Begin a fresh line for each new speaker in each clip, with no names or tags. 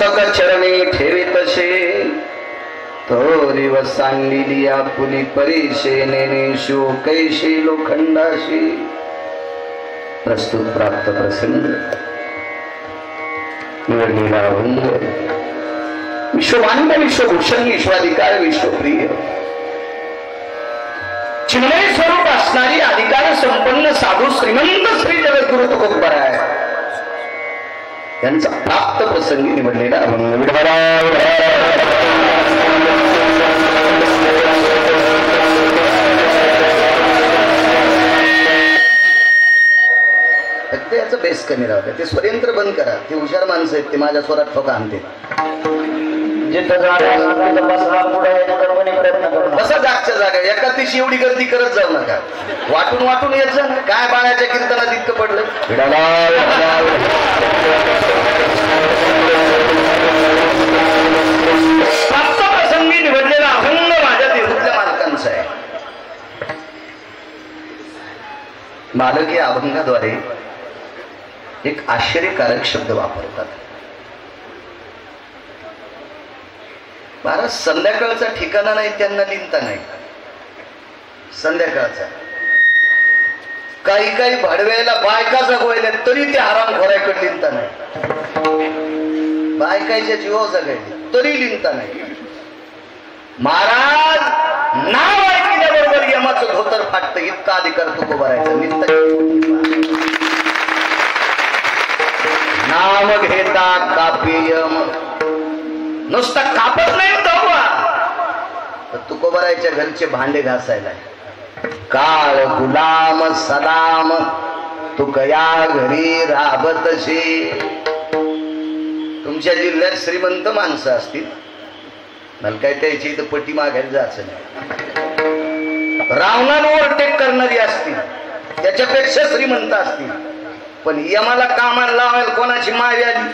मस्तक चरणी ठेवी तसे तोरी व सांगिली आपुली परीशे नेने शो कैशे लोखंडाशी. प्रस्तुत प्राप्त प्रसंग निवडलेला अभंग विश्ववाणी विश्वभूषण विश्वाधिकार विश्वप्रिय चिन्मय स्वरूप असणारी अधिकार संपन्न साधू श्रीमंत श्री जगद्गुरु तुकोबराय यांचा प्राप्त प्रसंगी निवडलेला अभंग. फक्त याचं बेस कमी राहतं. ते स्वयंत्र बंद करा. ते हुशार माणसं आहेत. ते माझ्या स्वरात ठोका आणते. बसा जागच्या जागा. एका दिवशी एवढी गर्दी करत जाऊ नका. वाटून वाटून येत जा. काय बाळाच्या कीर्तनात इतकं पडलं. प्राप्त प्रसंगी निवडलेला अभंग माझ्या देहूतल्या मालकांचा आहे. मालक या अभंगाद्वारे एक आश्चर्यकारक शब्द वापरतात. महाराज संध्याकाळचा ठिकाणा नाही त्यांना लिहिता नाही. संध्याकाळचा काही काही भाडव्याला बायका जगवायला तरी ते हरामखोराकडे लिहिता नाही. बायकाच्या जीवावर जगायले तरी लिहिता नाही. महाराज नाव ऐकल्याबरोबर यमाचं धोतर फाटतं. इतका अधिकार तुकोबरायचा. नाम घेता कापियम. नुसता कापत नाही तुकोबरायच्या घरचे भांडे घासायला. काळ गुलाम सलाम तुकया घरी राबतशी. तुमच्या जिल्ह्यात श्रीमंत माणसं असतील मला काय त्याची इथं पट्टी मागायला जायचं नाही. रावणाला ओव्हरटेक करणारी असतील त्याच्यापेक्षा श्रीमंत असतील पण यमाला कामाला लावायला कोणाची मावी आली.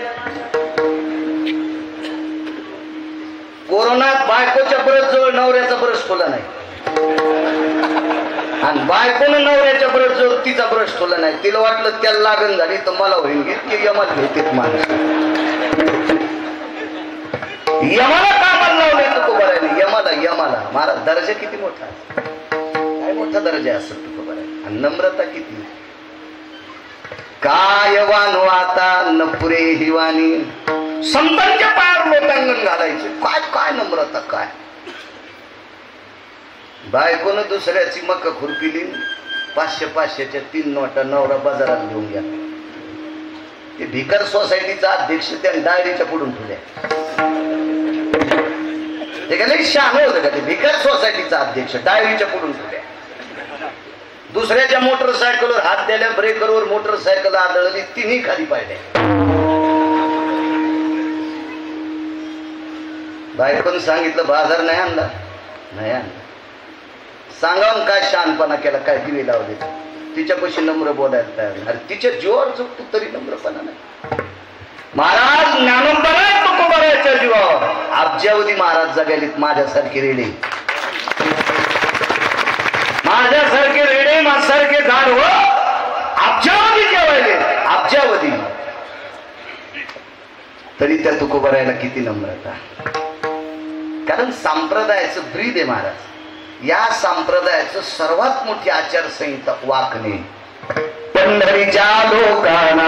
कोरोनात बायकोच्या ब्रश जवळ नवऱ्याचा ब्रश खोला नाही आणि बायकोनं नवऱ्याच्या ब्रश जवळ तिचा ब्रश खोला नाही. तिला वाटलं त्याला लागण झाली तर मला होईल. इतके यमाला घेतात माणूस. यमाला कामाला लावले तुकोबरायने. यमाला महाराज दर्जा किती मोठा. काय मोठा दर्जा असतो तुकोबराय. आणि नम्रता किती. काय वानो आता न पुरे ही वाणी. संतांच्या पायावर लोटांगण घालायचे. काय काय नम्रता. काय बायकोनं दुसऱ्याची मक खुरपिली. 500-500च्या 3 नोटा नवरा बाजारात घेऊन घ्या. ते भिकार सोसायटीचा अध्यक्ष त्या डायरीच्या पुढून ठेवल्या. ते काय शहाणं होतं का. ते भिकार सोसायटीचा अध्यक्ष डायरीच्या पुढून ठेवल्या. दुसऱ्याच्या मोटरसायकलवर हात द्यायला ब्रेकरवर मोटरसायकल आदळली. तिन्ही खाली पाहिल्या. बायकोनं सांगितलं बाजार नाही आणला. नाही आणला. सांगावून काय शहाणपणा केला. काय दिवे लावले. तिच्यापाशी नम्र बोलायला तयार. अरे तिच्या जीवावर झोपतो तरी नम्रपणा नाही. महाराज ज्ञानोबराय तुकोबरायच्या जीवावर अब्जावधी महाराज जगायलीत. माझ्यासारखे रेडे. माझ्यासारखे रेडे माझ्यासारखे गाढव अब्जावधी जेवायले. अब्जावधी. तरी त्या तुकोबरायला किती नम्रता. कारण संप्रदायाचं ब्रीद आहे महाराज. या संप्रदायाचं सर्वात मोठी आचारसंहिता वाकणे. पंढरीच्या लोकांना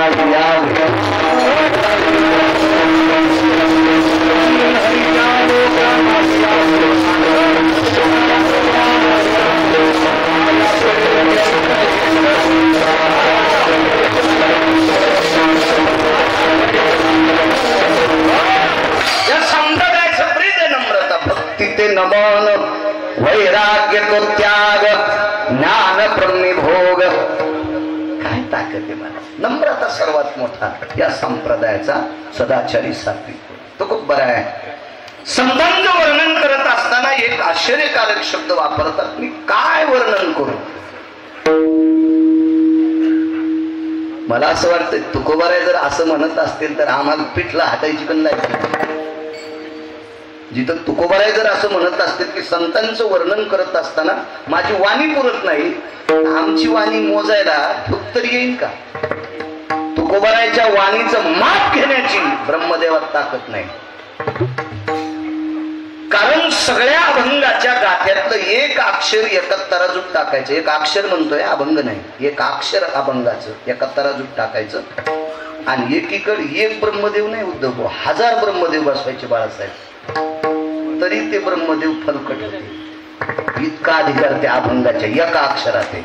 या संप्रदायाचं ब्रीद आहे नम्रता. भक्ती ते नमन वैराग्य तो त्याग ज्ञान प्रणिभोग. काय ताकद आहे मला. नम्रता सर्वात मोठा या संप्रदायाचा सदाचारी सात्विक. तो खूप बरा आहे. संतांचं वर्णन करत असताना एक आश्चर्यकारक शब्द वापरतात. मी काय वर्णन करू. मला असं वाटतं तुकोबराय जर असं म्हणत असतील तर आम्हाला पिठला हातायची पण नाही. जिथं तुकोबराय जर असं म्हणत असतील की संतांचं वर्णन करत असताना माझी वाणी पुरत नाही. आमची वाणी मोजायला फक्त येईल का. तुकोबारायच्या वाणीचं माप घेण्याची ब्रह्मदेवात ताकद नाही. कारण सगळ्या अभंगाच्या गाथ्यातलं एक अक्षर एका तराजूत टाकायचं. एक अक्षर म्हणतोय, अभंग नाही, एक अक्षर अभंगाचं एका तराजूत टाकायचं. आणि एकीकडे एक ब्रह्मदेव नाही उद्धव, 1000 ब्रह्मदेव बसवायचे बाळासाहेब, तरी ते ब्रह्मदेव फलकट होते. इतका अधिकार त्या अभंगाच्या एका अक्षरात आहे.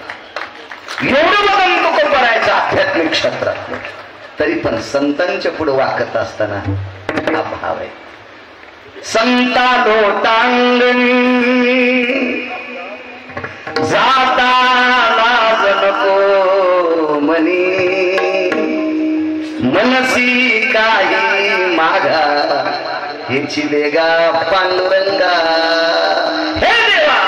एवढं बदल तो करायचं आध्यात्मिक क्षेत्रात, तरी पण संतांच्या पुढे वाकत असताना हा भाव आहे. संता लोटांगणी जाता लाज नको मनी, मनसी काही मागा हेची देगा पांडुरंगा. हे देवा,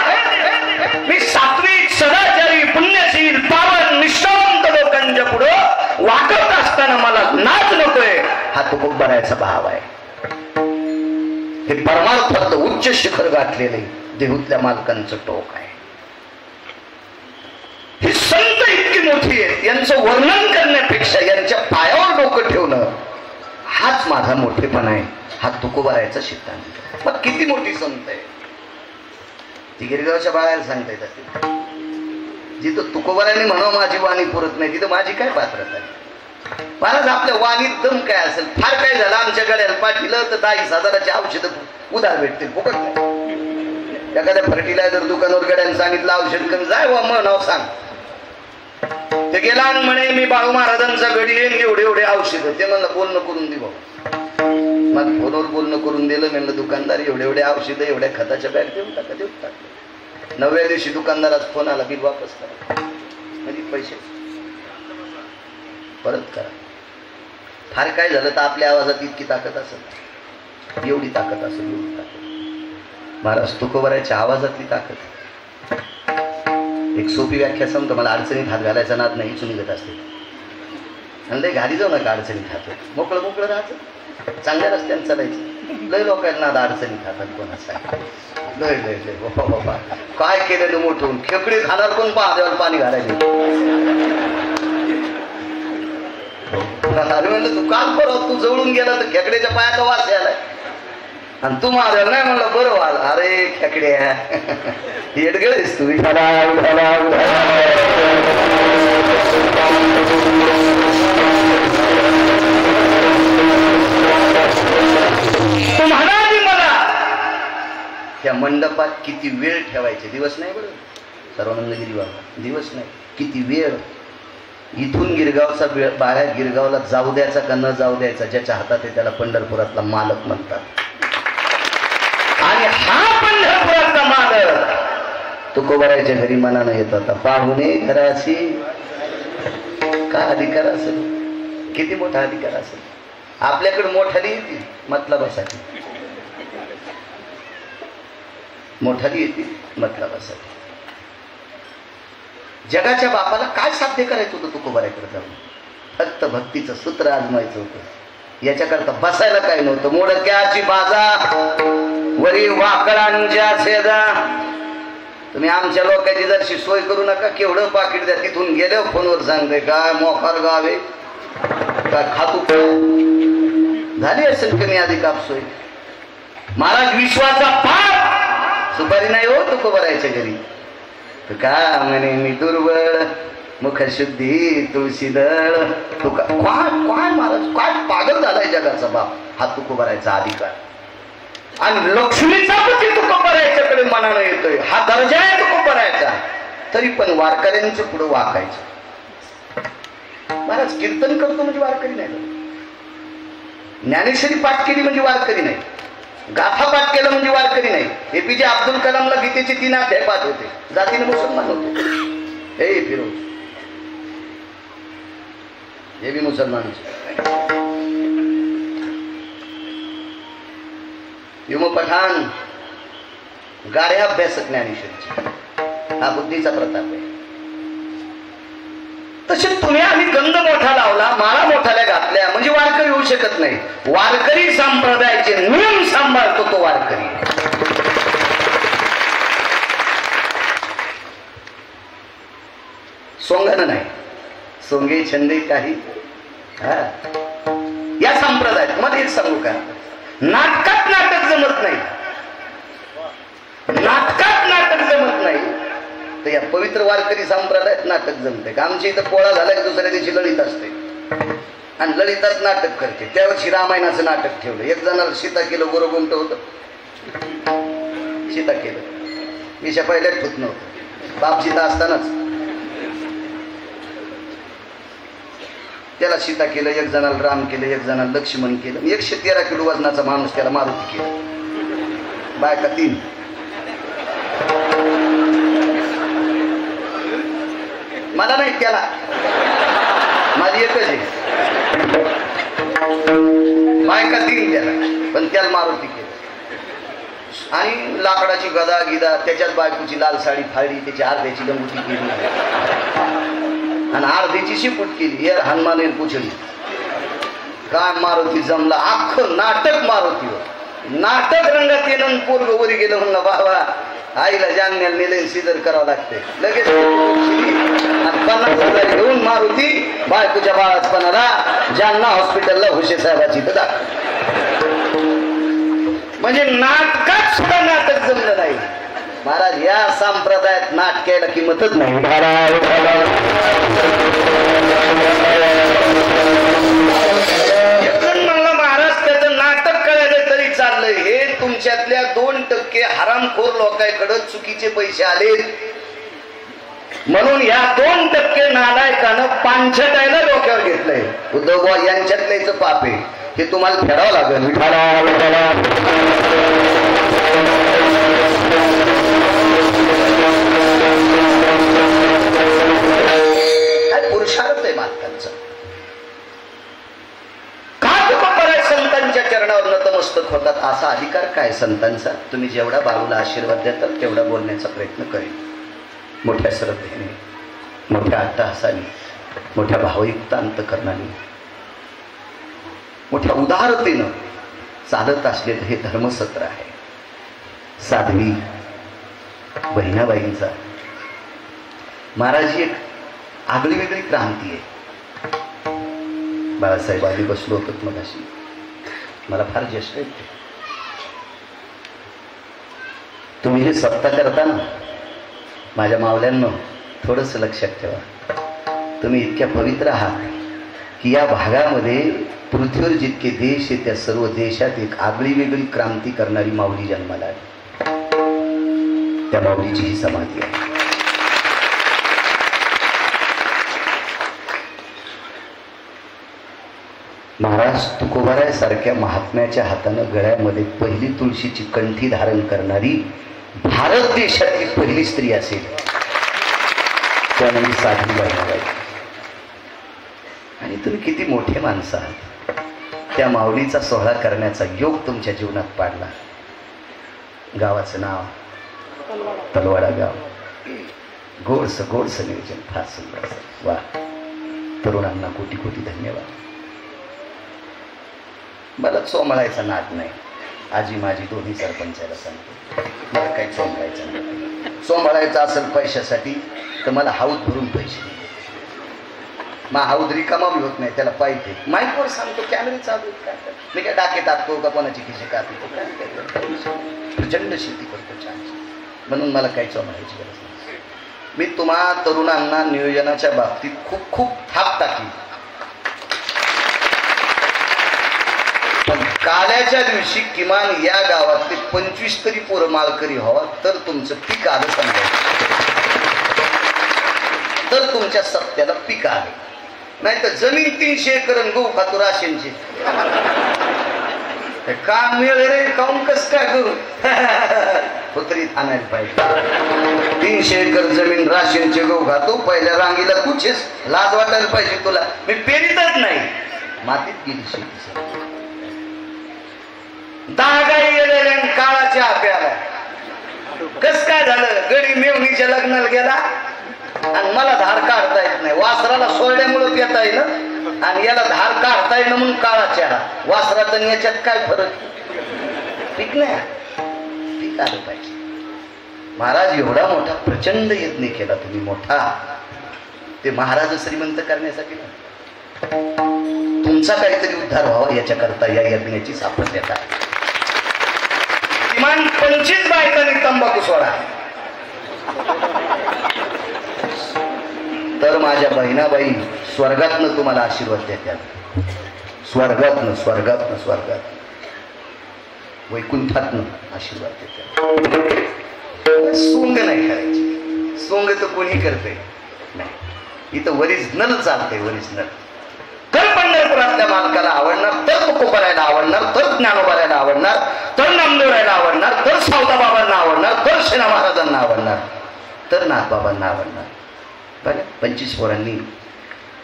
मी सात्विक सदाचारी पुण्यशील पावन निष्ठावंत लोकांच्या पुढं वाकत असताना मला नाच नकोय. हा तुकोबारायचा भाव आहे. हे परमार्थात उच्च शिखर गाठलेले देहूतल्या मालकांचं टोक आहे. ही संत इतकी मोठी आहेत, यांचं वर्णन करण्यापेक्षा यांच्या पायावर डोकं ठेवणं हाच माझा मोठेपणा आहे. हा तुकोबारायचा सिद्धांत. मग किती मोठी संत आहे ती गिरगावच्या बाळाला सांगता येत असते. जिथं तुकोबाराने म्हणावं माझी वाणी पुरत नाही, तिथं माझी काय पात्रता आहे. महाराज आपल्या वाणीत दम काय असेल. फार काय झालं आमच्या गड्याला पाठीलं तर 10,000ची औषधं उधार भेटतील, फुकट नाही. एखाद्या फर्टिलायझर दुकानावर गड्याने सांगितलं औषध कमी, जाय वा म्हणाव सांग. ते गेला आणि म्हणे मी बाळू महाराजांचा गडी येईन, एवढे एवढे औषध. ते म्हणलं बोलणं करून दे भाऊ. मग फोनवर बोलणं करून दिलं. म्हणलं दुकानदार एवढे एवढे औषध एवढ्या खताच्या बॅग देऊन टाका. देऊन टाकलं. 9व्या दिवशी दुकानदाराचा फोन आला, बिल वापस करा, म्हणजे पैसे परत करा. फार काय झालं तर आपल्या आवाजात इतकी ताकद असेल, एवढी ताकद असेल, एवढी ताकद. महाराज तुकोबारायच्या आवाजातली ताकद. एक सोपी व्याख्या सांगतो. मला अडचणीत हात घालायचा नाद नाही, निघत असते. आणि लय घाली जाऊ नका अडचणीत हात. मोकळं मोकळं राहायचं, चांगल्या रस्त्याने चालायचं. लय लोकांना नाद अडचणीत हातात कोणाचा लय लय लय बाबा काय केलेलं मोठं. खेकडे खाणार कोण महादेवाला पाणी घालायचे. अरे म्हणलं तू काल परत तू जवळून गेला तर खेकड्याच्या पायाचा वास यायलाय आणि तू महादेवाला नाही म्हणलं बरं वाल. अरे खेकड्या येडगळेस तू. मला त्या मंडपात किती वेळ ठेवायचे दिवस नाही बरं. सर्वानंदगिरी बाबा दिवस नाही, किती वेळ. इथून गिरगावचा बाहेर गिरगावला जाऊ द्यायचा का न जाऊ द्यायचा ज्याच्या हातात आहे त्याला पंढरपुरातला मालक म्हणतात. आणि हा पंढरपुरातला मालक तुकोबारायच्या घरी मनानं येत होता. पाहुणे घराशी काय अधिकार असेल, किती मोठा अधिकार असेल. आपल्याकडे मोठाली येते मतलबासाठी, मोठाली येते मतलबासाठी. जगाच्या बापाला काय साध्य करायचं होतं तुकोबारायकडे जाऊन? फक्त भक्तीचं सूत्र आजमायचं होतं. याच्याकरता बसायला काय नव्हतं. मोडक्याची बाजा वरी वाकडांच्या छेदा. तुम्ही आमच्या लोकांची जरशी सोय करू नका. केवढं पाकिट द्या, तिथून गेले फोनवर सांगते काय मोकार गावे काय खातू झाली असेल कमी अधिक सोय. महाराज विश्वाचा पाप सुपारी नाही हो तुकोबारायच्या घरी. का म्हणे मी दुर्बळ मुखशुद्धी तुळशीदळ. तुका काय काय महाराज काय पागल झालाय जगाचा बाप. हा तुकोबारायचा अधिकार. आणि लक्ष्मीचा पती तुकोबारायच्याकडे मनानं येतोय. हा दर्जा आहे तुकोबारायचा. तरी पण वारकऱ्यांच्या पुढे वाकायचं. महाराज कीर्तन करतो म्हणजे वारकरी नाही. ज्ञानेश्वरी पाठ केली म्हणजे वारकरी नाही. गाथा पाठ केलं म्हणजे वारकरी नाही. एपीजे अब्दुल कलामला गीतेचे 3 अध्याय पाठ होते, जातीने मुसलमान होते. हे फिरोज हे बी मुसलमान. युम पठाण गाड्या अभ्यासक ज्ञानेश्वरीचे. हा बुद्धीचा प्रताप आहे. तसे तुम्ही आम्ही गंध मोठा लावला, माळा मोठाल्या घातल्या म्हणजे वारकरी होऊ शकत नाही. वारकरी संप्रदायाचे नियम सांभाळतो तो वारकरी. सोंगानं नाही. सोंगे छंदे काही या संप्रदायात मध्ये एक सांगू का, नाटकात नाटक जमत नाही, नाटकात नाटक जमत नाही तर या पवित्र वारकरी संप्रदायात नाटक जमते का. आमच्या इथं पोळा झाला की दुसऱ्या दिवशी ललित असते आणि ललितात नाटक करते. त्यावर्षी रामायणाचं नाटक ठेवलं. एक जणाला सीता केलं, गोरगुमट होत, सीता केलं, ईशा पहिल्याच होत नव्हतं, बाप सीता असतानाच त्याला सीता केलं, एक जणाला राम केलं, एक जणाला लक्ष्मण केलं. 113 किलो वजनाचा माणूस त्याला मारुती केलं, बायका 3. मला नाही त्याला, माझी एकच आहे, बायका 3 त्याला, पण त्याला मारुती केलं. आणि लाकडाची गदा गिदा, त्याच्यात बायकोची लाल साडी फाळली, त्याची अर्ध्याची लंगोटी केली आणि अर्धीची शिपूट केली. यार हनुमाने पुछली काय मारुती जमला. अख्खं नाटक मारुतीवर, नाटक रंगात येणं. पोरग वरी गेलं म्हणलं बाबा आईला जालन्याला नेले, सिदर करावं लागते लगेच. आणि 50,000 घेऊन मारुती बायकोच्या बाळातपणाला जालना हॉस्पिटलला हुशे साहेबाची तर दाखल. म्हणजे नाटकात सुद्धा नाटक जमलं नाही. महाराज या संप्रदायात नाटकाला किंमतच नाही. म्हणलं महाराज त्याचं नाटक करायला तरी चाललंय. हे तुमच्यातल्या 2% हरामखोर लोकांकडे चुकीचे पैसे आले म्हणून या 2% नालायकानं पांचटायला डोक्यावर घेतलंय. उद्धव यांच्यातल्याच पाप आहे, हे तुम्हाला फेडावं लागेल. काय पुरुषार्थ आहे मालकांचा. का संतांच्या चरणावर नतमस्तक होतात. असा अधिकार काय संतांचा. तुम्ही जेवढा बाळूला आशीर्वाद देतात तेवढा बोलण्याचा प्रयत्न करेल. मोठ्या श्रद्धेने, मोठ्या अट्टहासाने, मोठ्या भावयुक्त अंतकरणाने, मोठ्या उदारतेनं चालत असलेलं हे धर्मसत्र आहे. साध्वी बहिणाबाईंचा महाराज एक आगळी वेगळी क्रांती आहे. बाळासाहेब आधी बसलो होतो मगाशी, मला फार ज्येष्ठ आहे. तुम्ही हे सत्ता करता ना माझ्या मावल्यांनो, थोडस लक्षात ठेवा. तुम्ही इतक्या पवित्र आहात की या भागामध्ये पृथ्वीवर जितके देश आहेत त्या सर्व देशात एक आगळी वेगळी क्रांती करणारी माऊली जन्माला आली. त्या माऊलीची ही समाधी आहे. महाराज तुकोबाराय सारख्या महात्म्याच्या हातानं गळ्यामध्ये पहिली तुळशीची कंठी धारण करणारी भारत देशातली पहिली स्त्री असेल त्यामध्ये साध्वी बहिणाबाई. आणि तुम्ही किती मोठे माणसं आहात. त्या माऊलीचा सोहळा करण्याचा योग तुमच्या जीवनात पाडला. गावाचं नाव तलवाडा गाव. गोडस नियोजन, फार सुंदर. वा, तरुणांना कोटी कोटी धन्यवाद. मला चोमळायचा नाद नाही. आजी माझी दोन्ही सरपंचाला सांगतो मला काही चोमळायचं नाही. चोमळायचं असेल पैशासाठी तर मला हाऊद भरून पैसे दे. मा हाऊद रिकामा बी होत नाही, त्याला पाहिजे. माईकवर सांगतो, कॅमेरे चालू काय, मी काय डाके टाकतो का कोणाची खिसे कापतो काय, प्रचंड शेती करतो छान. म्हणून मला काही चोमळायची गरज नाही. मी तुम्हा तरुणांना नियोजनाच्या बाबतीत खूप खूप थाप टाकली. पण काल्याच्या दिवशी किमान या गावातले 25 तरी पोरं माळकरी व्हावा तर तुमचं पीक आलं समजायचं, तर तुमच्या सत्याला पीक आलं. नाही तर जमीन 300 एकर गहू खातो राशनची. काम मिळ रे, काऊन कस काय गहू पुत्रीत आणायला पाहिजे. 300 एकर जमीन राशनचे गहू खातो. पहिल्या रांगीला कुठेच लाज वाटायला पाहिजे तुला. मी पेरीतच नाही, मातीत गेली शेती. 10 गाई गेलेल्या काळाच्या आप्याला. कस काय झालं, गडी मेवणीच्या लग्नाला गेला आणि मला धार काढता येत नाही. वासराला सोडल्यामुळं पिता येईल आणि याला धार काढता येईल म्हणून काळा चेहरा. वासरात आणि याच्यात काय फरक. पीक नाही, पीक आलं पाहिजे. महाराज एवढा मोठा प्रचंड यज्ञ केला तुम्ही मोठा. ते महाराज श्रीमंत करण्यासाठी तुमचा काहीतरी उद्धार व्हावा याच्याकरता या यज्ञाची साफल्यता. किमान 25 बायकांनी तंबाखू सोडा, तर माझ्या बहिणाबाई स्वर्गातनं तुम्हाला आशीर्वाद देतात. स्वर्गातनं स्वर्गातनं स्वर्गात वैकुंठातनं आशीर्वाद देतात. सोंग नाही करायची. सोंग तर कोणी करते नाही. इथं ओरिजिनल चालते. ओरिजिनल. तर पंढरपुरातल्या मालकाला आवडणार, तर तुकोबारायला आवडणार, तर ज्ञानोबारायला आवडणार, तर नामदेवरायला आवडणार, तर सावताबाबांना आवडणार, तर सेना महाराजांना आवडणार, तर नाथबाबांना आवडणार. बरं 25 पोरांनी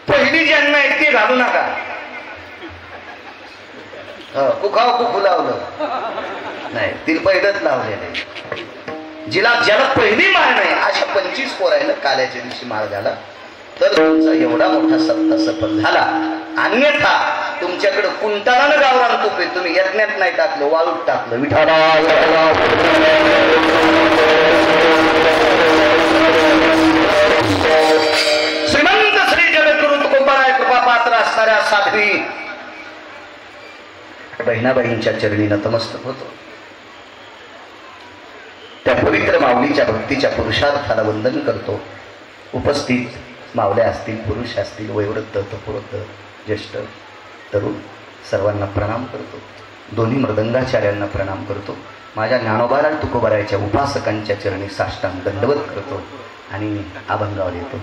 पहिली जन्म आहे ती घालू नका. कुखाव कुखू लावलं नाही, तिला पहिलंच लावलेलं. ज्याला पहिली माळ नाही अशा 25 पोरायला काल्याच्या दिवशी माळ झाला तर तुमचा एवढा मोठा सप्ता सफल झाला. अन्यथा तुमच्याकडे कुंटाळानं गावरान तूप आहे, तुम्ही यज्ञात नाही टाकलं, वाळूत टाकलं. विठाला श्रीमंत श्री जगद्गुरु तुकोबाराय कृपा पात्र असणाऱ्या साध्वी बहिणाबाईंच्या चरणी नतमस्तक होतो. त्या पवित्र माऊलीच्या भक्तीच्या पुरुषार्थाला वंदन करतो. उपस्थित मावल्या असतील, पुरुष असतील, वयोवृद्ध, तपोवृद्ध, ज्येष्ठ, तरुण सर्वांना प्रणाम करतो. दोन्ही मृदंगाचार्यांना प्रणाम करतो. माझ्या ज्ञानोबाराय तुकोबारायच्या उपासकांच्या चरणी साष्टांग दंडवत करतो आणि अभंगावर येतो.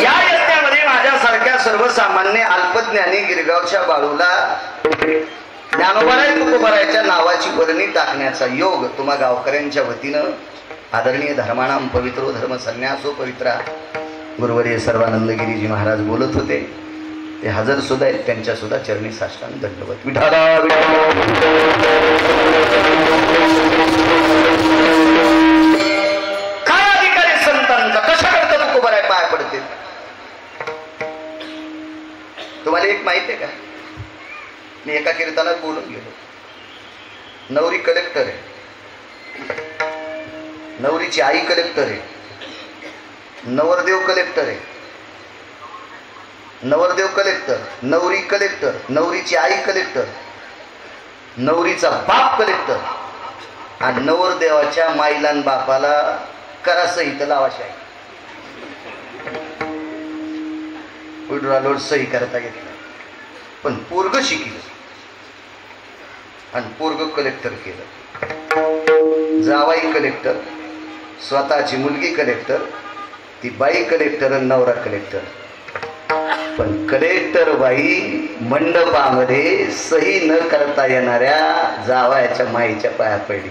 या यज्ञामध्ये माझ्यासारख्या सर्वसामान्य अल्पज्ञानी गिरगावच्या बाळूला ज्ञानोबाराय तुकोबारायच्या नावाची वर्णी टाकण्याचा योग तुम्हा गावकऱ्यांच्या वतीनं आदरणीय धर्माणाम पवित्रो धर्म संन्यासो पवित्रा गुरुवर्य सर्वानंद गिरीजी महाराज बोलत होते. ते हजर सुद्धा आहेत, त्यांच्या सुद्धा चरणी साष्टांग दंडवत. विठाला काय अधिकार आहे संतांचा? कशा करता तुकोबाराय पाय पडते? तुम्हाला एक माहिती आहे का? मी एका कीर्तनात बोलून गेलो. नवरी कलेक्टर आहे, नवरीची आई कलेक्टर आहे, नवरदेव कलेक्टर आहे, नवरदेव कलेक्टर, नवरी कलेक्टर, नवरीची आई कलेक्टर, नवरीचा बाप कलेक्टर आणि नवरदेवाच्या माईला आणि बापाला करासहित लावाशी आहे. उडरालोड सही करता घेतली, पण पोरग शिकलं आणि पोरग कलेक्टर केलं. जावाई कलेक्टर, स्वतःची मुलगी कलेक्टर, ती बाई कलेक्टर आणि नवरा कलेक्टर. पण कलेक्टर बाई मंडपामध्ये सही न करता येणाऱ्या जावयाच्या माईच्या पाया पडली.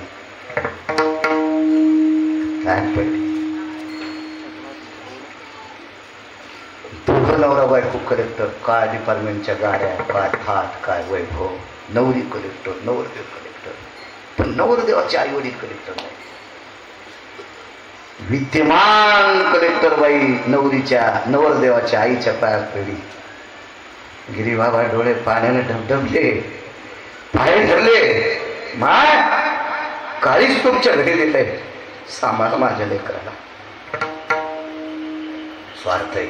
काय पडली? दोघं नवरा बायको कलेक्टर, काय डिपार्टमेंटच्या गाड्या, काय थाट, काय वैभव. नवरी कलेक्टर, नवरदेव कलेक्टर, पण नवरदेवाचे आई वडील कलेक्टर नाही. विद्यमान कलेक्टर बाई नवरदेवाच्या आईच्या पायात पडली. गिरीबाबा डोळे पाण्याने ढबढबले, पाय धरले. माय काळीच तुमच्या घरी दिलंय, सांभाळा माझ्या लेकराला. स्वार्थ आहे,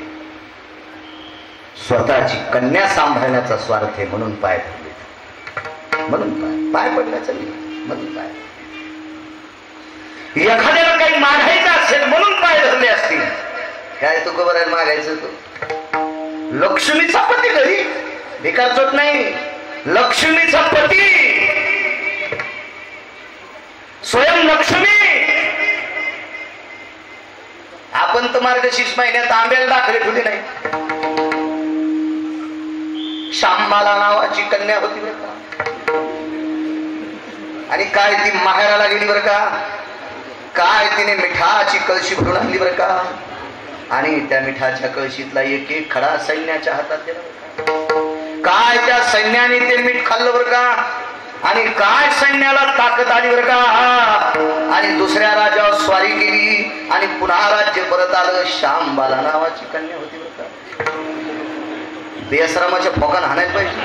स्वतःची कन्या सांभाळण्याचा स्वार्थ आहे म्हणून पाय धरले, म्हणून पाय पडण्याचा म्हणून पाय. एखाद्याला काही मागायचं असेल म्हणून पाय धरले असतील. काय तुकोबारायला मागायचं? तू लक्ष्मीचा पती घरी भिकारचोट नाही, लक्ष्मीचा पती, स्वयं लक्ष्मी. आपण तर मार्गशीर्ष महिन्यात आंब्याला दाखले ठेवले नाही. शांबाला नावाची कन्या होती बरं का, आणि काय ती माहेराला गेली बरं का. काय तिने मिठाची कळशी भरून आणली बरं का, आणि त्या मिठाच्या कळशीतला एक एक खडा सैन्याच्या हातात दिला बरं का. काय त्या सैन्याने ते मीठ खाल्लं बरं का, आणि काय सैन्याला ताकद आली बरं का. आणि दुसऱ्या राजावर स्वारी केली आणि पुन्हा राज्य परत आलं. शांबाला नावाची कन्या होती बरं का. बेसरामाच्या फोकान हाणायला पाहिजे.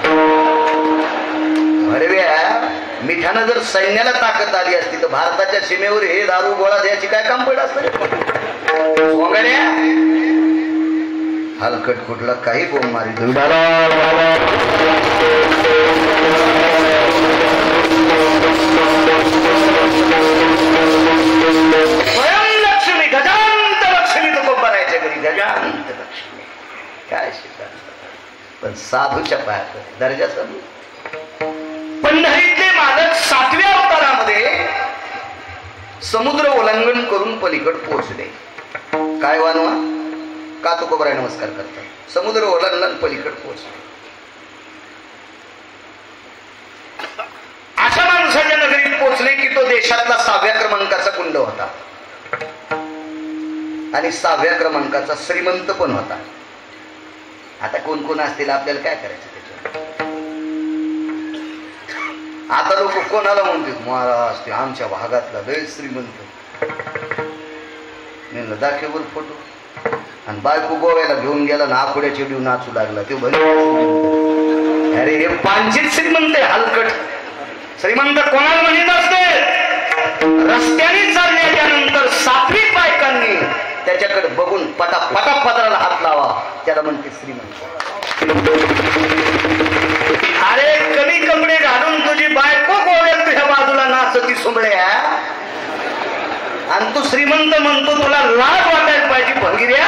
अरे मिठानं जर सैन्याला ताकद आली असती तर भारताच्या सीमेवर हे दारू गोळा द्यायची काय काम पडलं असतं? हलकट कुठला काही बोंब मारी स्वयंलक्ष्मी गजांत लक्ष्मी तो बनायच्या घरी गजांत लक्ष्मी काय शिकतात पण साधूच्या पायात दर्जा साधू. पंढरीतले मालक 7व्या अवतारामध्ये समुद्र ओलांघन करून पलीकड पोहोचले. काय वानवा का तो कोबराय नमस्कार करतात. समुद्र ओलांघन पलीकड पोहोचले. अशा माणसाच्या नगरीत पोहोचले की तो देशातला 6व्या क्रमांकाचा गुंड होता आणि 6व्या क्रमांकाचा श्रीमंत पण होता. आता कोण कोण असतील आपल्याला काय करायचं त्याच्यावर? आता लोक कोणाला म्हणतात महाराज ते आमच्या भागातला लय श्रीमंत. मी दाखवर फोटो आणि बायको गोव्याला घेऊन गेला ना आकुड्याची डिव नाचू लागला ते भले. अरे हे पांचित श्रीमंत हलकट श्रीमंत कोणाला म्हणत असते? रस्त्याने चालण्याच्या नंतर 7वी बायकांनी त्याच्याकडे बघून पटा पदराला हात लावा त्याला म्हणते श्रीमंत. अरे कमी कपडे घालून तुझी बायको गोव्यात तुझ्या बाजूला नाचती सुंबड्या आणि तू श्रीमंत म्हणतो तुला लाज वाटायला पाहिजे भंगिऱ्या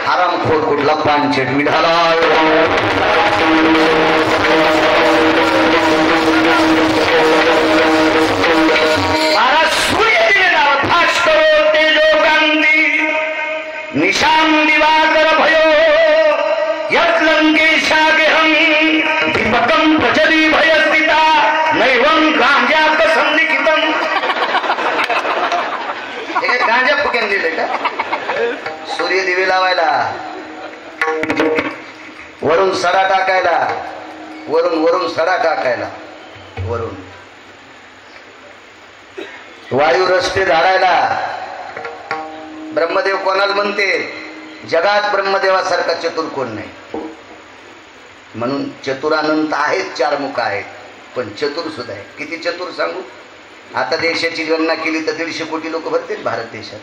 हरामखोर कुठला पांचट मिठाला. महाराज सूर्य दिलेला भास्करो तेजो गांधी निशान दिवाकर भयो यत् लंकेशागेहं दीपकं प्रचली भयस्थिता नैवं गांजाक संलिखितं. हे काय गांजा फुक्यान दिले का? सूर्य दिवे लावायला वरून सडा टाकायला वरून सडा टाकायला वरून वायू रस्ते झाडायला. ब्रह्मदेव कोणाला म्हणते? जगात ब्रह्मदेवासारखा चतुर कोण नाही. म्हणून चतुरानंत आहेत 4 मुख आहेत पण चतुर सुद्धा आहे. किती चतुर सांगू? आता देशाची गणना केली तर 150 कोटी लोक भरतील भारत देशात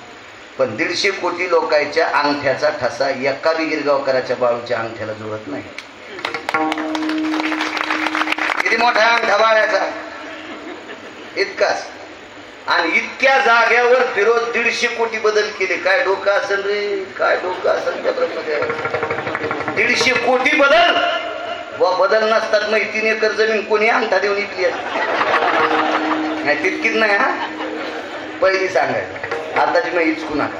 पण 150 कोटी लोकांच्या अंगठ्याचा ठसा एका बी गिरगावकराच्या बाळूच्या अंगठ्याला जुळत नाही. किती मोठा अंगठा बाळाचा इतकाच. आणि इतक्या जाग्यावर फिरोज 150 कोटी बदल केले. काय डोकं असेल रे काय डोकं असेल त्या ब्रह्मदेवाचं. 150 कोटी बदल व बदल नसतात मग 3 एकर जमीन कोणी अंगठा देऊन इकली नाही तितकीच नाही. हा पहिली सांगायचं आताची मग हिचकू नका.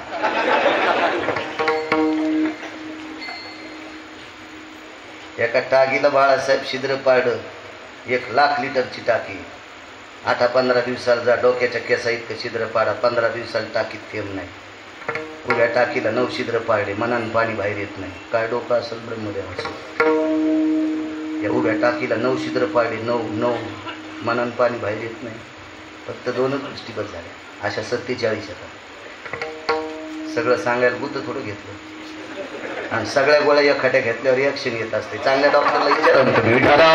एका टाकीला बाळासाहेब छिद्र पाडलं 1,00,000 लिटरची टाकी. 8-15 दिवसाला जा डोक्याच्या केसा इतकं छिद्र पाडा 15 दिवसाला टाकीत थेंब नाही. उभ्या टाकीला 9 छिद्र पाडले मनान पाणी बाहेर येत नाही. काय डोकं असेल ब्रह्मदेवाचं. या उभ्या टाकीला 9 छिद्र पाडले 9 मनान पाणी बाहेर येत नाही. फक्त 2च गोष्टी बस झाल्या. अशा 47 येतात. सगळं सांगायला बुद्ध थोडं घेतलं आणि सगळ्या गोळ्या एखाद्या घेतल्यावर रिॲक्शन येत असते. चांगल्या डॉक्टरला विचारा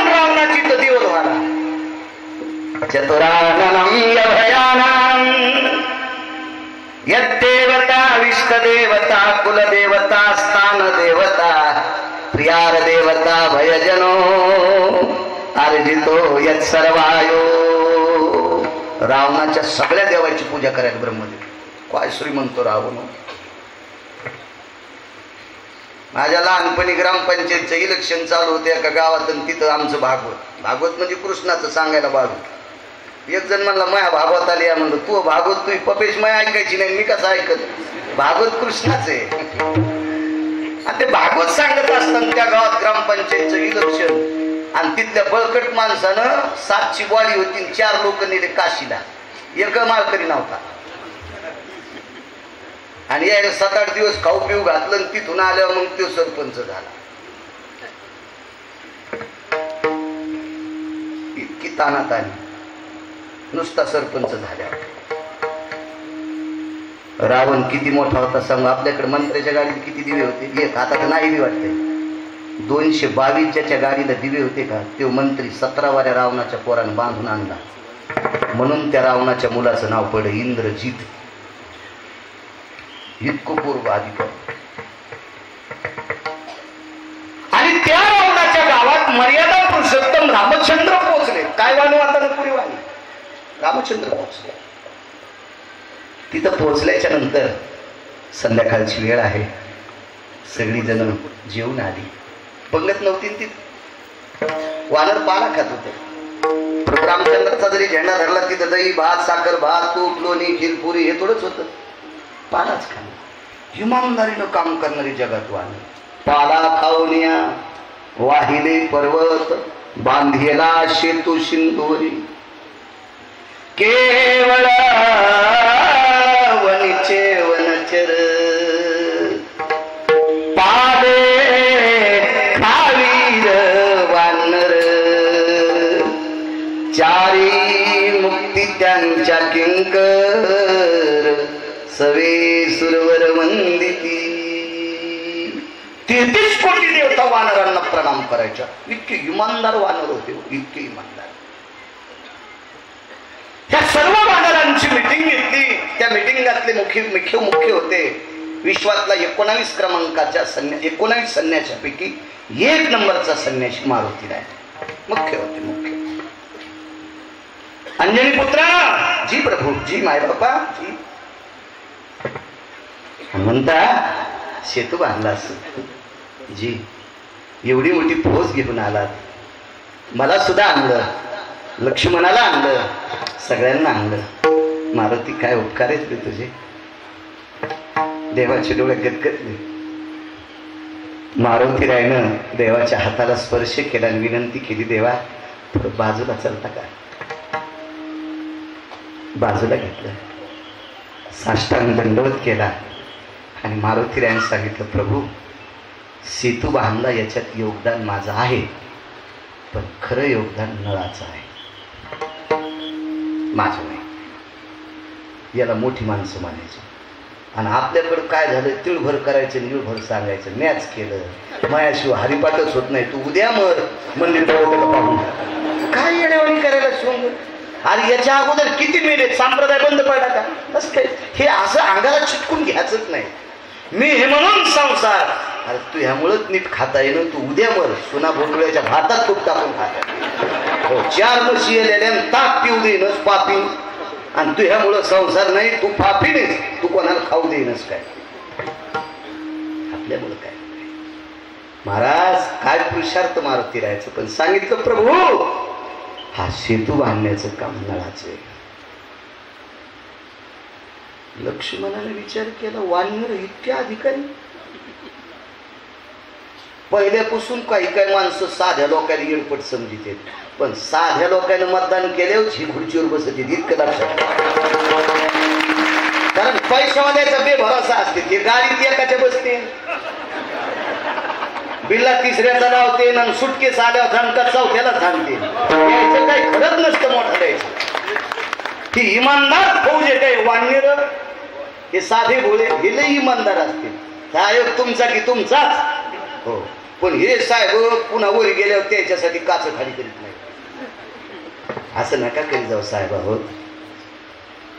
रावणाची तर देव व्हायला चतुराननं यभयानां यद्देवता विष्टदेवता कुलदेवता स्थानदेवता प्रियार देवता भयजनो अर्जितो यत् सर्वायो. रावणाच्या सगळ्या देवाची पूजा करायला ब्रह्मदेव. काय श्रीमंत रावण. माझ्या लहानपणी ग्रामपंचायतचं इलेक्शन चालू होते एका गावात आणि तिथं आमचं भागवत म्हणजे कृष्णाचं सांगायला बाळू. एक जण म्हणला माया भागवत आली म्हणलं तू भागवत तू पपेश माया ऐकायची नाही मी कसं ऐकत. भागवत कृष्णाच आहे आणि ते भागवत सांगत असताना त्या गावात ग्रामपंचायतचं इलेक्शन आणि तिथल्या बळकट माणसानं 7ची बॉडी होती 4 लोक नेले काशीला. एक माळकरी नव्हता आणि यायला 7-8 दिवस खाऊ पिऊ घातलं आणि तिथून आल्यावर मग तो सरपंच झाला. इतकी तानातानी नुसता सरपंच झाल्यावर रावण किती मोठा होता सांग. आपल्याकडे मंत्र्याच्या गाडीत किती दिवे होते? एक. आता तर नाही बी वाटते. 222 गाडीला दिवे होते का? तो मंत्री 17 वाऱ्या रावणाच्या पोरानं बांधून आणला. म्हणून त्या रावणाच्या मुलाचं नाव पडलं इंद्रजित. इतकं पूर्व अधिकार. आणि त्या रावणाच्या गावात मर्यादा पुरुषोत्तम रामचंद्र पोहोचले. काय वाणू आता पुरी वाणी. रामचंद्र पोहोचले. तिथं पोहोचल्याच्या नंतर संध्याकाळची वेळ आहे. सगळी जण जेवून आली. पंगत नव्हती तिथं. वानर पाला खात होते. प्रभू रामचंद्राचा जरी झेंडा धरला तिथं दही भात साखर भात तूप लोणी खीरपुरी हे थोडंच होतं. पालाच खाणं. इमानदारीनं काम करणारी जगात वानर. पाला खाऊनिया वाहिले पर्वत बांधेला शेतू सिंधुरी केवळ वनिचे वनचर पादे खावीर वानर चारी मुक्ती त्यांच्या किंकर सवे सुरवर वंदिती. 33 कोटी देवता वानरांना प्रणाम करायच्या. इतके इमानदार वानर होते. इतके इमानदार. त्या सर्व वानरांची मिटिंग घेतली. त्या मिटिंगातले मुख्य होते विश्वातला 19 क्रमांकाच्या 19 संन्याशापैकी 1 नंबरचा संन्यासी मारुती राय मुख्य होते. मुख्य अंजनी पुत्रा जी प्रभू जी माय बापा जी. म्हणता सेतू बांधला जी. एवढी मोठी फौज घेऊन आलात. मला सुद्धा आणलं. लक्ष्मणाला आणलं. सगळ्यांना आणलं. मारुती काय उपकार आहेत रे तुझे. देवाचे डोळे गदगदले. मारुती रायनं देवाच्या हाताला स्पर्श केला आणि विनंती केली देवा थोडं बाजूला चलता का. बाजूला घेतलं. साष्टांग दंडवत केला आणि मारुती रायनं सांगितलं प्रभू सेतू बांधला याच्यात योगदान माझं आहे पण खरं योगदान नळाचं आहे माझं नाही. याला मोठी माणसं मानायची. आणि आपल्याकडं काय झालं तिळभर करायचं निळभर सांगायचं. मॅच केलं मायाशिवाय हरिपाठच होत नाही. तू उद्या मर मंदिर पाहून काय येण्यावाणी करायला शिवून. आणि याच्या अगोदर किती मेले संप्रदाय बंद पडला का. असं हे असं अंगाला चिटकून घ्यायचंच नाही. मी हे म्हणून संसार. अरे तू ह्यामुळंच नीट खाता येणं. तू उद्या मर सुना भोटळ्याच्या भातात तूप टाकून खाता. हो 4 म्हशी येलेल्या ताक पिऊ देणंच पापी. आणि तू ह्यामुळं संसार नाही. तू पापी नाहीस. तू कोणाला खाऊ देणंच काय. आपल्यामुळं काय महाराज काय पुरुषार्थ मारुती राहायचं. पण सांगितलं प्रभू हा सेतू बांधण्याचं काम नळाचं आहे. लक्ष्मणाने विचार केला वानर इतके अधिकारी. पहिल्यापासून काही काही माणसं साध्या लोकांना येळपट समजित आहेत. पण साध्या लोकांना मतदान केल्यावर ही खुर्चीवर बसत येत इतकं लक्षात. कारण पैशावाल्याचा बेभरोसा असते. ते गाडीत एकाच्या बसते बिल्ला तिसऱ्याचा लावते आणि सुटकेस आल्यावर धनका चौथ्याला थांबते. यायचं काही खरंच नसतं मोठं द्यायचं. ही इमानदार फौज आहे काय वानर. हे साधे भोळे हे लई इमानदार असते. साहेब तुमचा की तुमचाच हो. पण हे साहेब पुन्हा वर गेल्यावर त्याच्यासाठी काच खाली करीत नाही. असं नका करी जाऊ साहेब. आहोत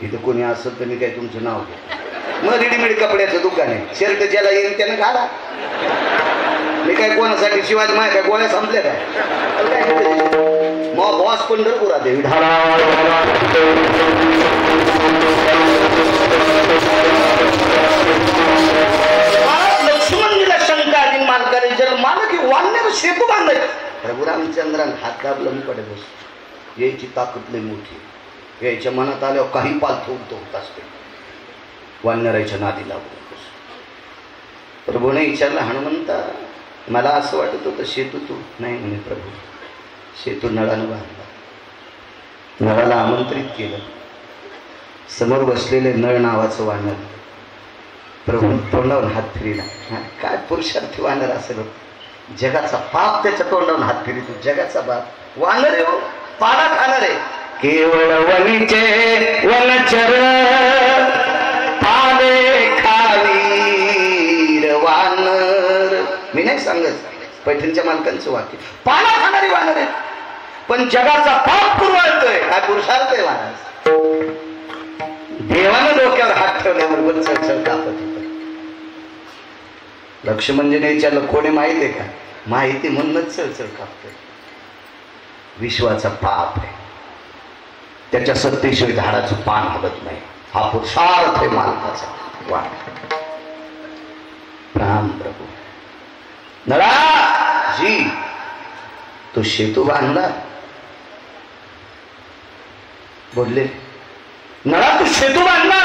इथं कोणी असं तर मी काय तुमचं नाव घ्या. मग रेडीमेड कपड्याचं दुकान आहे. शर्ट ज्याला येईल त्यानं घाला. मी काय कोणासाठी शिवाजी माय काय गोळ्या संपल्या काय. मग बॉस पंढरपुरात आहे. लक्ष्मणजीला शंका आली मालकाने जर मला की वानर सेतू बांधायचं. प्रभू रामचंद्रान हात दाबलं पडे बस. यायची ताकद लई मोठी. यायच्या मनात आल्यावर काही पालथं होत असते. वानराच्या नादी लागू नकोस. प्रभूने विचारलं हनुमंता मला असं वाटत होतं सेतू तू नाही म्हणे. प्रभू सेतू नळानं बांधला. नळाला आमंत्रित केलं. समोर बसलेले नळ नावाचं वानर प्रभू तोंडावरून हात फिरला. काय पुरुषार्थी वानर असेल. जगाचा पाप त्याच्या तोंडावरून हात फिरितो. जगाचा बाप वानर आहे हो. पाला खाणार आहे. केवळ वनीचे वनचर पाले सांगत पैठणच्या मालकांचं वाक्य, पाला खाणारी वानर आहे पण जगाचा पाप पुरवाळतोय. काय पुरुषार्थ आहे महाराज. देवानं डोक्यावर हात ठेवल्याबरोबर चळचळ कापत होत. लक्ष्मणजीने विचारलं कोणी माहिती आहे का? माहिती म्हणूनच चळचळ कापतोय. विश्वाचा पाप आहे, त्याच्या सत्तेशिवाय झाडाचं पान हलत नाही. हा पुरुषार्थ आहे मालकाचा. वा राम प्रभू. नळा जी तो शेतू बांधला. बोलले नळा तू शेतू बांधला.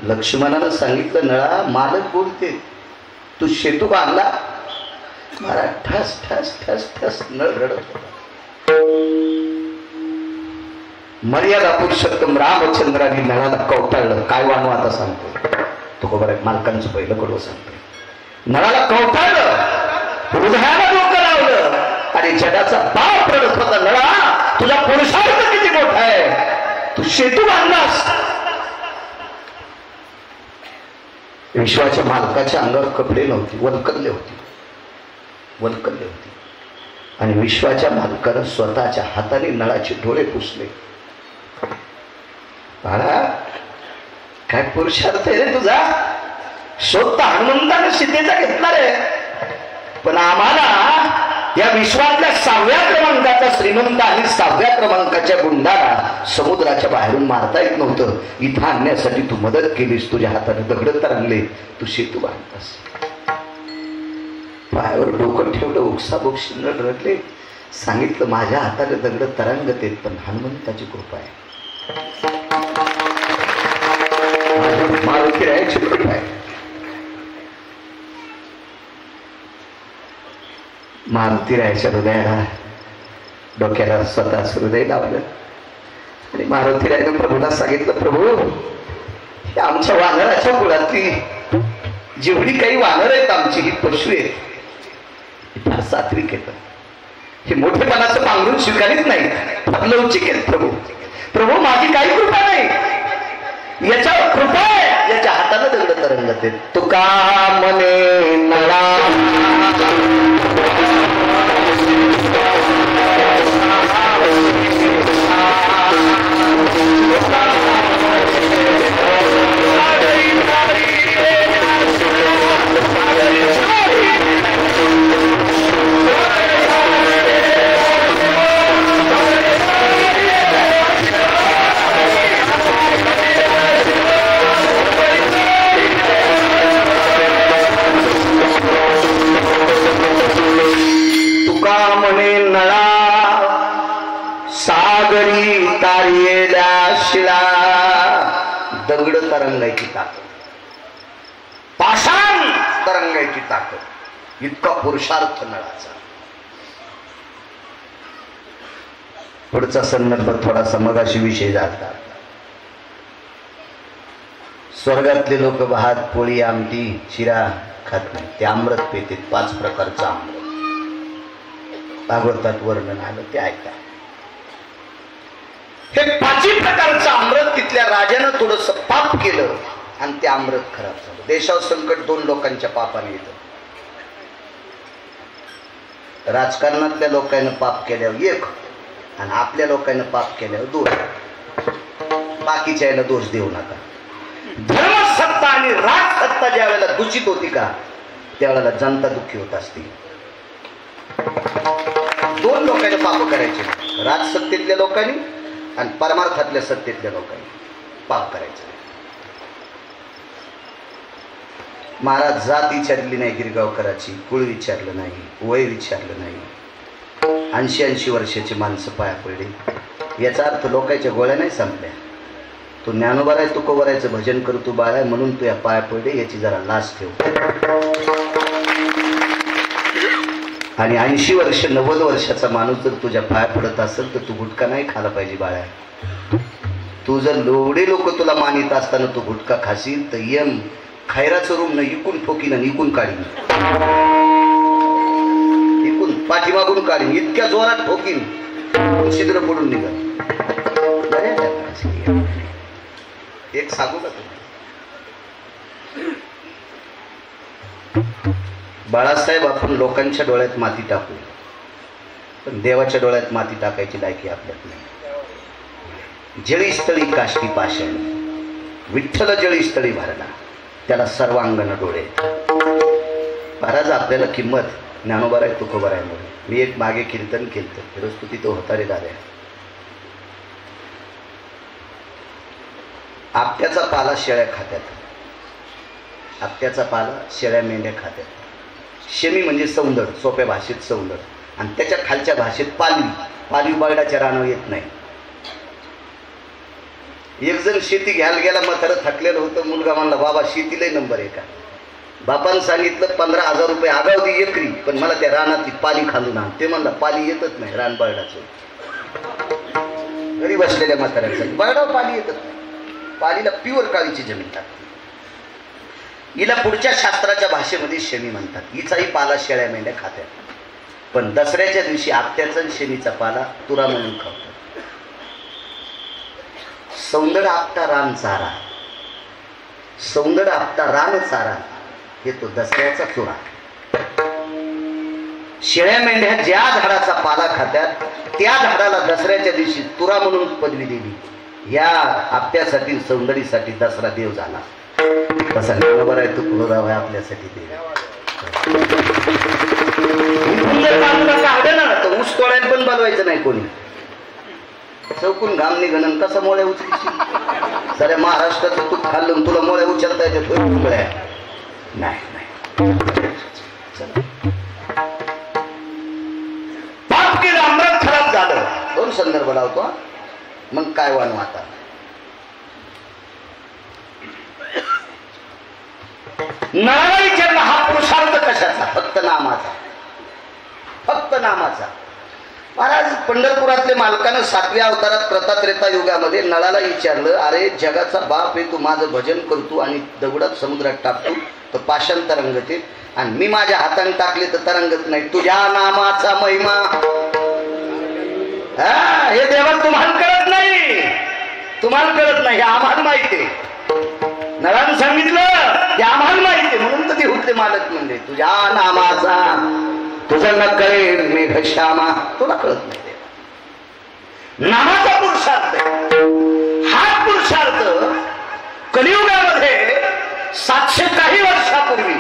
लक्ष्मणानं सांगितलं नळा मालक बोलते, तू शेतू बांधला. महाराज ठस ठस ठस ठस नळ रडत होता. मर्यादा पुरुषोत्तम रामचंद्रांनी नळाला कवटाळलं. काय वाणू आता सांगतो तो खबर आहे. मालकांचं पहिलं कडवं सांगतोय. नळाला कवटाळलं, हृदयाला डोकं लावलं आणि जगाचा बाप रडत होता. नळा तुझा पुरुषार्थ किती मोठा आहे, तू शेतू बांधलास. विश्वाच्या मालकाच्या अंगावर कपडे नव्हते, वल्कलले होते, वल्कलले होते. आणि विश्वाच्या मालकानं स्वतःच्या हाताने नळाचे डोळे पुसले. बाळा काय पुरुषार्थ आहे रे तुझा. स्वतः हनुमंतानं सीतेचा घेतला रे, पण आम्हाला या विश्वातल्या 6व्या क्रमांकाचा श्रीमंत आणि 6व्या क्रमांकाच्या गुंडाला समुद्राच्या बाहेरून मारता येत नव्हतं. इथं आणण्यासाठी तू मदत केलीस. तुझ्या हाताने दगड तरंगले, तू शेतू बांधतास. पायावर डोकं ठेवलं, उकसाबुकशी न रडले. सांगितलं माझ्या हाताने दगड तरंगत आहेत पण हनुमंताची कृपा आहे, मारुती रायाची कृपा आहे. मारुती रायाच्या हृदयाला डोक्याला स्वतः हृदय लावलं आणि मारुती रायानं प्रभूला सांगितलं प्रभू हे आमच्या वानराच्या कुळातली जेवढी काही वानर आहेत आमची ही पशु आहेत फार सात्विक येतं. हे मोठेपणाचं पांघरून स्वीकारित नाही, फार लवचिक आहेत. प्रभू प्रभू माझी काही कृपा नाही, याच्यावर कृपा आहे. याच्या हाताने दगड तरंगत आहेत. तुका मने नळा सागरी तारेल्या शिळा दगड तरंगायची ताकद, पाषाण तरंगायची ताकद, इतका पुरुषार्थ नळाचा. पुढचा संदर्भ थोडासा मगाशी विषय झाला. स्वर्गातले लोक भात पोळी आमटी शिरा खात नाही, ते अमृत पेते. 5 प्रकारचं अमृत भागवतात वर्णन आलं, ते ऐका. हे 5 प्रकारचं अमृत तिथल्या राजानं थोडस पाप केलं आणि ते अमृत खराब झालं. देशावर संकट 2 लोकांच्या पापाने येतं. राजकारणातल्या लोकांना पाप केल्यावर 1 आणि आपल्या लोकांना पाप केल्यावर 2. बाकीच्या याला दोष देऊ नका. धर्मसत्ता आणि राजसत्ता ज्या वेळेला दूषित होती का त्यावेळेला जनता दुःखी होत असते. 2 लोकांना पाप करायचे, राजसत्तेतल्या लोकांनी आणि परमार्थातल्या सत्तेतल्या लोकांनी पाप करायचं. महाराज जात विचारली नाही गिरगावकराची, कुळ विचारलं नाही, वय विचारलं नाही. 80-80 वर्षाची माणसं पाया पडली. याचा अर्थ लोकांच्या गोळ्या नाही संपल्या. तू ज्ञानोबा आहे, तू कोबरायचं भजन कर, तू बाळ आहे म्हणून तू या पाया पडले, याची जरा लाज ठेव. आणि 80 वर्ष 90 वर्षाचा माणूस जर तुझ्या पाया पडत असेल तर तू गुटखा नाही खाला पाहिजे बाळा. तू जर एवढे लोक तुला मानित असताना तू गुटखा खाशील तर यम खैराचं रूम न इकून ठोकीन आणि इकून काढीन, इकून पाठीमागून काढीन, इतक्या जोरात ठोकीन छिद्र पडून निघाल. एक सांगू का तुम्ही, बाळासाहेब आपण लोकांच्या डोळ्यात माती टाकू, पण देवाच्या डोळ्यात माती टाकायची लायकी आपल्यात नाही. जळीस्थळी काष्टी पाषाण, विठ्ठल जळीस्थळी भरला, त्याला सर्वांगण डोळे. महाराज आपल्याला किंमत ज्ञानोबा आहे तुकोबा आहे म्हणून. मी एक मागे कीर्तन केलं, फिरोज तू तिथं होता रे दादा. आपट्याचा पाला शेळ्या खात्यात, आपट्याचा पाला शेळ्या मेंढ्या खात्यात. शेमी म्हणजे सौंदर्य, सोप्या भाषेत सौंदर्य, आणि त्याच्या खालच्या भाषेत पालवी. पालवी बर्डाच्या रानावर येत नाही. एक जण शेती घ्यायला गेला, म्हातारं थकलेलं होतं. मुलगा म्हणला बाबा शेतीलाही नंबर आहे का? बापानं सांगितलं 15,000 रुपये आगाव दे एकरी, पण मला त्या रानातली पाली खांदून आण. ते म्हणला पाली येतच नाही रान बर्डाचं. घरी बसलेल्या म्हाताऱ्यांसाठी बर्डावर पाली येतच नाही. पालीला प्युअर काळीची जमीन लागते. हिला पुढच्या शास्त्राच्या भाषेमध्ये शेणी म्हणतात. हिचाही पाला शेळ्या मेंढ्या खात्यात, पण दसऱ्याच्या दिवशी आपट्याचा शेणीचा पाला तुरा म्हणून खातात. सौंदर्य आपटा रान चारा, सौंदर्य आपटा रान चारा, हे तो दसऱ्याचा चुरा. शेळ्या मेंढ्या ज्या झाडाचा पाला खात्यात त्या झाडाला दसऱ्याच्या दिवशी तुरा म्हणून पदवी दिली. या आपट्यासाठी सौंदर्यासाठी दसरा देव झाला. तसा बरोबर आहे, तुकोबराव आहे आपल्यासाठी देव. तर ऊस तोडायला पण बोलवायचं नाही कोणी. चौकून घाम निघणं कसं मोळ्या उचलीशी? साऱ्या महाराष्ट्राचं तूप खाल्लं तुला मोळ्या उचलता येते नाही. पाप केलं, अमृत खराब झालं. 2 संदर्भ लावतो. मग काय वानू आता? नळाला विचारला हा पुरुषार्थ कशाचा? फक्त नामाचा, फक्त नामाचा. महाराज पंढरपुरातले मालकानं 7व्या अवतारात कृतात्रेता युगामध्ये नळाला विचारलं, अरे जगाचा बाप आहे, तू माझं भजन करतो आणि दगडात समुद्रात टाकतो तर पाषाण तरंगते, आणि मी माझ्या हाताने टाकले तर तरंगत नाही. तुझ्या नामाचा महिमा हे देवा तुम्हाला कळत नाही, तुम्हाला कळत नाही, हे आम्हाला माहिती आहे. नळानं सांगितलं ते आम्हाला माहिती आहे, म्हणून तर ते हुकले मालक म्हणजे तुझ्या नामाचा तुझं न कळेल मेघ श्यामा. तुला कळत नाही देवा. नामाचा पुरुषार्थ, हा पुरुषार्थ कलियुगामध्ये 700 काही वर्षापूर्वी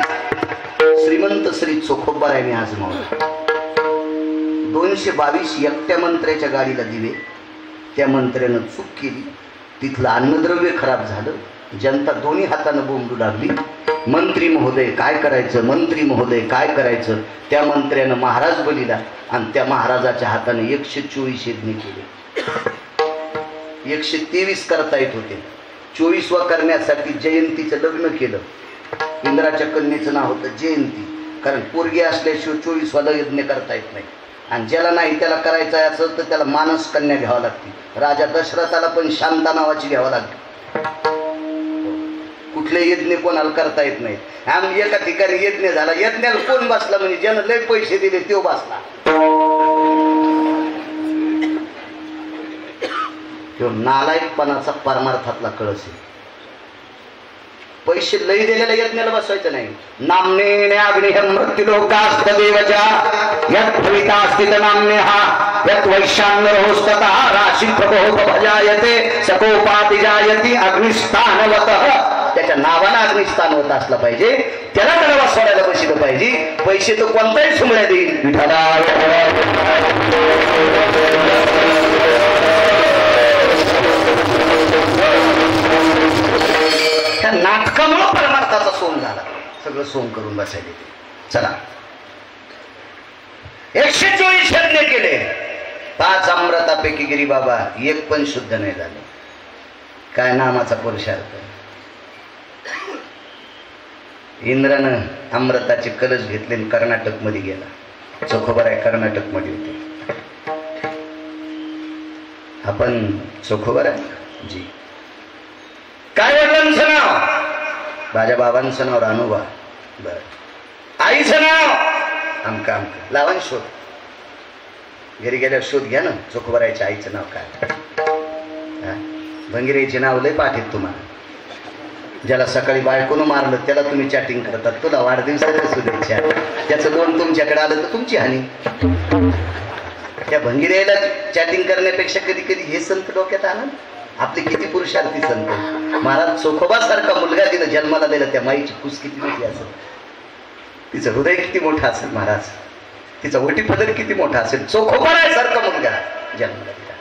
श्रीमंत श्री चोखोबारायांनी आजमावला. 222 एकट्या मंत्र्याच्या गाडीला दिले. त्या मंत्र्यानं चूक केली, तिथलं अन्नद्रव्य खराब झालं. जनता दोन्ही हातानं बोंबू लागली, मंत्री महोदय काय करायचं, मंत्री महोदय काय करायचं. त्या मंत्र्यानं महाराज बलिला, आणि त्या महाराजाच्या हाताने 124 यज्ञ केले. 123 करता येत होते. 24वा करण्यासाठी जयंतीचं लग्न केलं. इंद्राच्या कन्येचं नाव होतं जयंती, कारण पोरगी असल्याशिवाय 24वाला यज्ञ करता येत नाही. आणि ज्याला नाही त्याला करायचं आहे असं तर त्याला मानस कन्या घ्यावं लागते. राजा दशरथाला पण शांता नावाची घ्यावं लागते. कुठले यज्ञ कोणाला करता येत नाही. आम्ही एका ठिकाणी यज्ञ झाला, यज्ञाला कोण बसला म्हणजे ज्यानं लय पैसे दिले तो बसला. तो नालायकपणाचा परमार्थातला कळस आहे. पैसे लई दिलेल्या यज्ञाला बसवायचं नाही. नामने अग्निहं मृत्युलोकास्तदेवचा यत् भविता स्थित नाम्नेहा यत् वैशान्यरोस्ततः राशी प्रभोपजायते सकोपाति जायति अग्निस्थानवतः. त्याच्या नावाला अग्निस्थान होत असलं पाहिजे, त्याला त्याला बसवायला बसलं पाहिजे. पैसे तो कोणताही सुमळ्या देईल. त्या नाटकामुळे परमार्थाचा सोंग झाला. सगळं सोंग करून बसायले. चला 124 यज्ञ केले. 5 अमृतापैकी गिरी बाबा एक पण शुद्ध नाही झालं. काय नामाचा पुरुषार्थ. इंद्रानं अमृताचे कलश घेतले आणि कर्नाटक मध्ये गेला. चोखोबाराय कर्नाटक मध्ये होते. आपण चोखोबाराय जी. काय वडिलांचं नाव? माझ्या बाबांचं नाव रानोबा. बर. आईचं नाव आमका आमका. लावा शोध. घरी गेल्यावर शोध घ्या ना चोखोबारायच्या आईचं नाव काय. भंगिरेचे नाव लय पाठ आहेत तुम्हाला. ज्याला सकाळी बायकोनं मारलं त्याला तुम्ही चॅटिंग करतात, तुला वाढदिवसाच्या शुभेच्छा, त्याचं लोन तुमच्याकडे आलं तर तुमची हानी. त्या भंगिरेला चॅटिंग करण्यापेक्षा कधी कधी हे संत डोक्यात आणा, आपले किती पुरुषार्थी संत. महाराज चोखोबासारखा मुलगा तिनं जन्माला दिला, त्या माईची कुस किती मोठी असेल, तिचं हृदय किती मोठं असेल महाराज, तिचा ओटी पदर किती मोठा असेल. चोखोबासारखा मुलगा जन्माला दिला.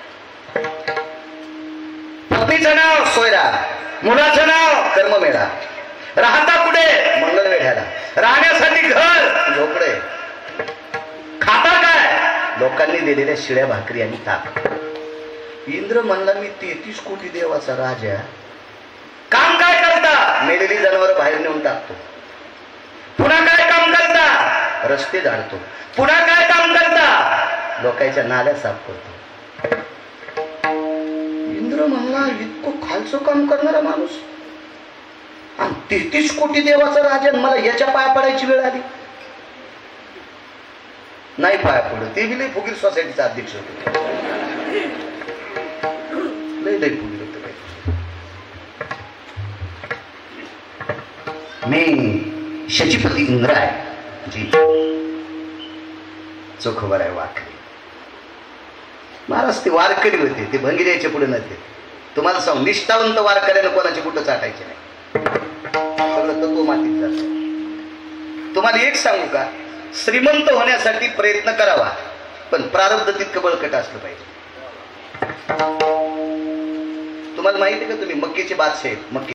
पत्नीचं नाव सोयरा, मुलाचं नाव कर्ममेळा, राहता कुठे मंगळवेढ्याला, राहण्यासाठी घर झोपडे, खाता काय लोकांनी दिलेल्या शिळ्या भाकरी आणि ताक. इंद्र म्हणला मी 33 कोटी देवाचा राजा, काम काय करता मेलेली जनावर बाहेर नेऊन टाकतो. पुन्हा काय काम करता रस्ते झाडतो. पुन्हा काय काम करता लोकांच्या नाल्या साफ करतो. इंद्र म्हणला इतकं खालचं काम करणारा माणूस आणि 33 कोटी देवाचा राजा, मला याच्या पाया पडायची वेळ आली नाही. पाया पडलं ते बी लई फुगीर सोसायटीचा अध्यक्ष होते, लई फुगीर होत. मी शचीपती इंद्र आहे जी, चोखोबर आहे वारकरी. महाराज ते वारकरी होते, ते भंगिऱ्याच्या पुढे नव्हते. तुम्हाला सांग निष्ठावंत वारकऱ्यानं कोणाचे कुठं चाटायचे नाही, सगळं तत्व मातीत जात. तुम्हाला एक सांगू का, श्रीमंत होण्यासाठी प्रयत्न करावा, पण प्रारब्ध तितकं बळकट असलं पाहिजे. तुम्हाला माहिती आहे का, तुम्ही मक्केचे बादशाह आहेत, मक्के